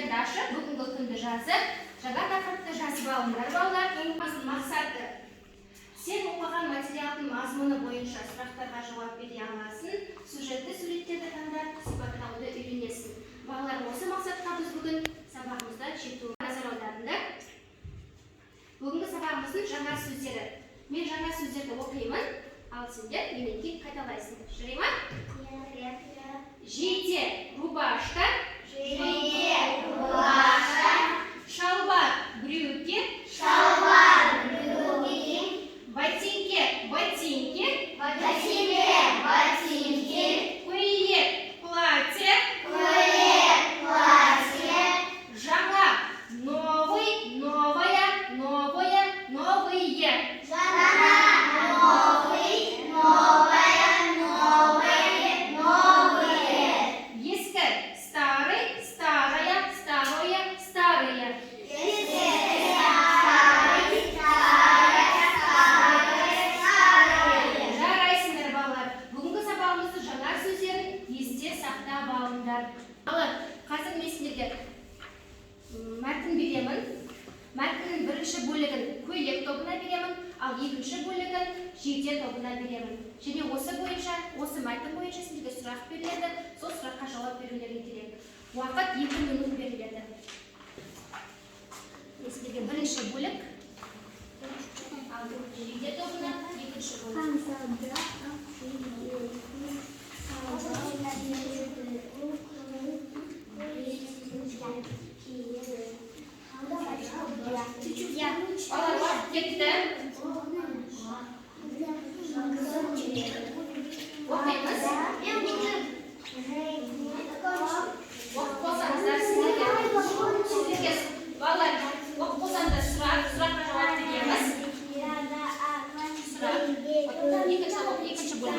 сөздерді ашып, бүгінгі күнді жазып, жаңа тақырыпты жазып алыңдар балалар. Мақсаты сен оқыған материалдың мазмұны бойынша сұрақтарға жауап бере аласың, сюжетті суреттерді таңдап, сипаттауды үйренесің. Балалар, осы мақсатқа біз бүгін сабағымызда жетуге назар аударыңдар. Бүгінгі сабағымыздың жаңа сөздері. Мен жаңа сөздерді оқимын, ал сендер менен кейін қайталайсың. Жарай ма? Жейде рубашка, шалбар брюки, ботинки, көйлек платье, жаңа новый, новая, новые. Ескі старый, старая, старое, старые. Жарайсыңдар балалар. Бүгінгі сабағымызды жаңа сөздерін есте сақтап алыңдар. Қазір мен сендерге мәтін беремін. Мәтіннің бірінші бөлігін көйлек тобына беремін, ал екінші бөлігін жейде тобына беремін. Және осы мәтін бойынша сендерге сұрақ беріледі, сол сұраққа жауап берулерің керек. Уақыт 2 минут беріледі. Сендерге бірінші бөлік, ал жейде тобына екінші бөлік. Кетті. Оқимыз. Оқып болсаңыздар сіздерге балалар оқып болсаңыздар сұраққа жауап береміз. Екінші бөлім.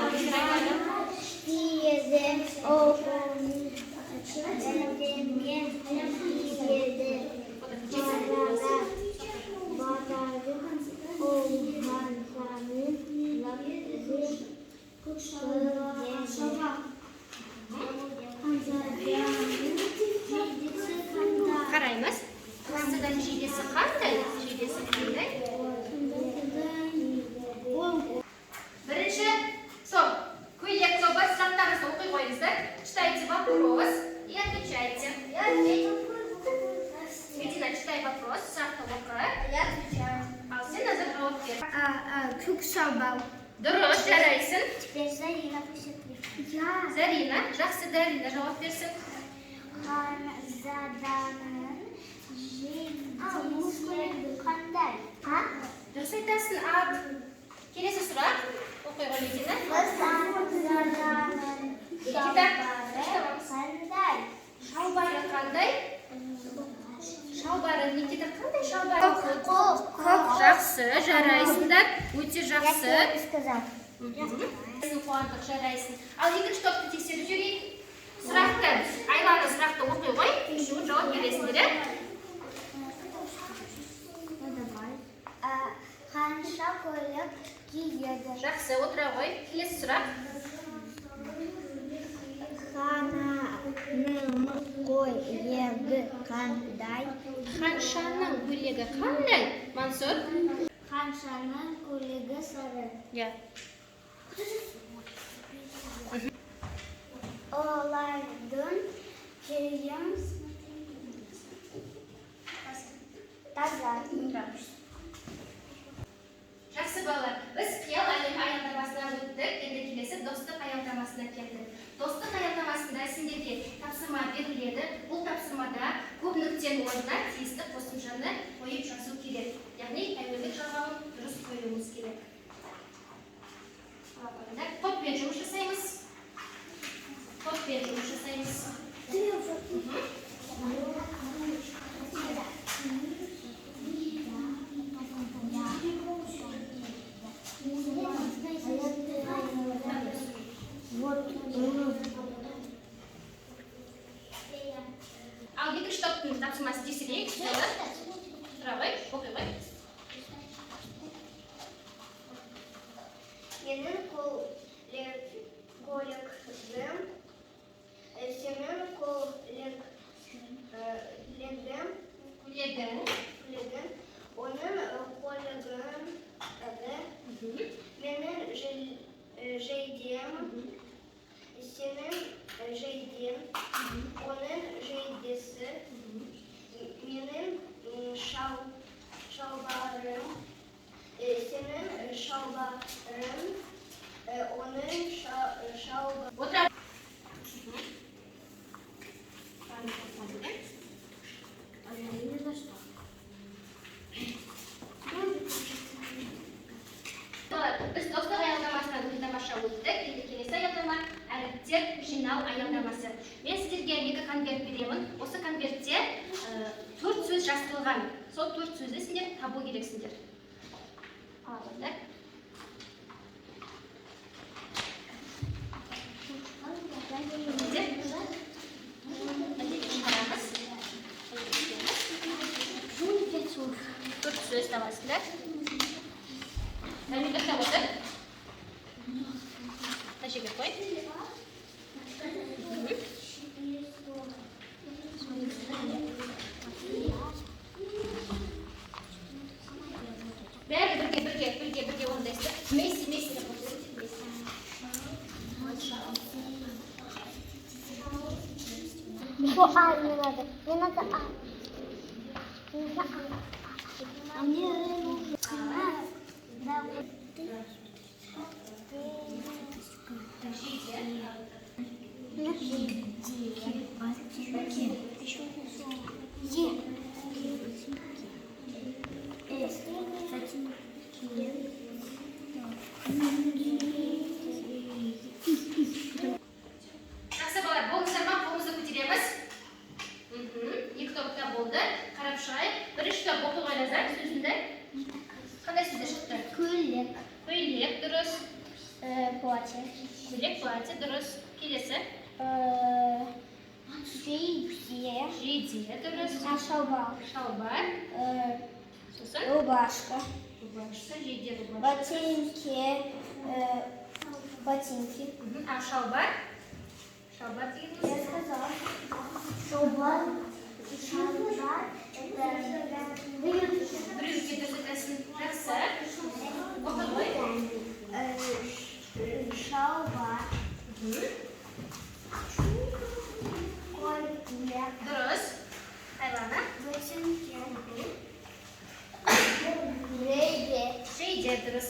Қараймыз. Қыздың жейдесі қандай? Бірінші топ. Көйлек тобы сұрақтарыңызды оқи қойыңыздар. Читайте вопрос и отвечайте. Медина, читай вопрос, сұрақты оқы. Я отвечаю. Ал сен назар жауап бер. Көк шалбар. Дұрыс, жарайсың. Теперь Зарина пусть ответит. Зарина, жақсы Зарина жауап берсін. Ханзаданың жейдесі қандай? Дұрыс айтасың. Келесі сұрақ. Оқи ғой Медина. Шалбары қандай? Шалбары Никита қандай шалбары? Көк. Жақсы, жарайсыңдар. Өте жақсы. Я сказал. Қуандық, жарайсың. Ал екінші топты тексеріп жіберейік. Сұрақты, Айланы сұрақты оқи ғой. Үшеуін жауап бересіңдер. Қанша көйлек киеді? Жақсы, отыра ғой. Келесі сұрақ. Хананың көйлегі қандай? Ханшаның көйлегі қандай? Мансұр? Ханшаның көйлегі сары. Олардың киім таза. Жақсы балалар, біз қиял әлемі аялдамасынан өттік, енді келесі достық аялдамасына келдік. Достық аялдамасында сендерге тапсырма беріледі. Бұл тапсырмада көп нүктенің орнына тиісті қосымшаны қойып жазу керек. Яғни әуелік жалғауын дұрыс қоюымыз керек. Топпен жұмыс жасаймыз. Ал екінші топтың тапсырмасын тексерейік. Тұра ғой, оқи ғой. Менің коллективім, сенің коллективің кием, onun жейдесі, менің шалбарым, сенің шалбарың, оның шалбары. Отыра. Біз достық аялдамасынан тамаша өттік. Енді келесі аялдама әріптер жинау аялдамасы. Мен сіздерге 2 конверт беремін. Осы конвертте 4 сөз жазылған. Сол 4 сөзді сендер табу керексіңдер. Алыңдар. Төрт сөз табасыңдар. Нәмелер тап отыр. Мына жерге қой. Бәрі бірге орындайсыздар. Вместе деп қойыңыздар. Еще А не надо. Не надо А. А мне нужно Да. Жақсы балалар, болыңыздар ма? Қолымызды көтереміз. Екі топта болды. Қарап шығайық. Бірінші топ оқып ойлаңыздар сөзінде. Қандай сөздер шықты? Көйлек. Көйлек дұрыс. Платье. Көйлек, платье дұрыс. Келесі. Жейде дұрыс. Шалбар. Шалбар. Сосын. Рубашка. Рубашка, жейде рубашка. Ботинки. А шалбар? Шалбар Я дегеніміз. сказала. Шалбар. Брюки дұрыс. Жақсы. Оқы ғой. Шалбар. Көйлек. Дұрыс. Айлана. Ботинки. Жейде дұрыс.